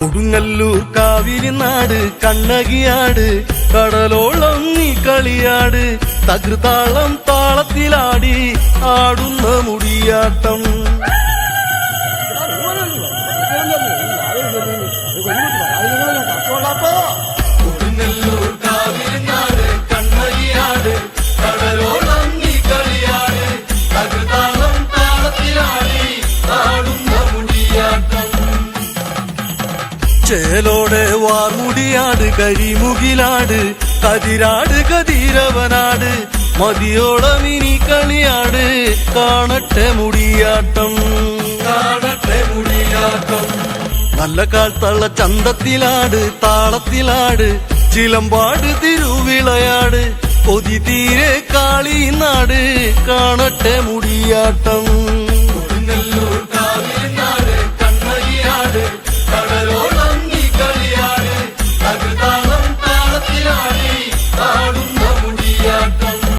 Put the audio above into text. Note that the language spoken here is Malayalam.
കൊടുങ്ങല്ലൂർ കാവിരിനാട് കണ്ണകിയാട് കടലോളം നീ കളിയാട് തകൃതാളം താളത്തിലാടി ആടുന്ന മുടിയാട്ടം. കൊടുങ്ങല്ലൂർ കാവിരിനാട് കണ്ണകിയാട് കടലോളം നീ കളിയാട് തകൃതാളം താളത്തിലാടി ആടുന്ന മുടിയാട്ടം. ചേലോടെ വാർമുടിയാട് കരിമുകിലാട് കതിരാട് കതിരവനാട് മതിയോളം ഇനി കളിയാട് കാണട്ടെ മുടിയാട്ടം കാണട്ടെ മുടിയാട്ടം. നല്ല കാൽത്തള്ള ചന്തത്തിലാട് താളത്തിലാട് ചിലമ്പാട് തിരുവിളയാട് കൊതി തീരെ കാളിനാട് കാണട്ടെ മുടിയാട്ടം. കൊടുങ്ങല്ലൂർ കാവിരിനാട് കണ്ണകിയാട് കടലോ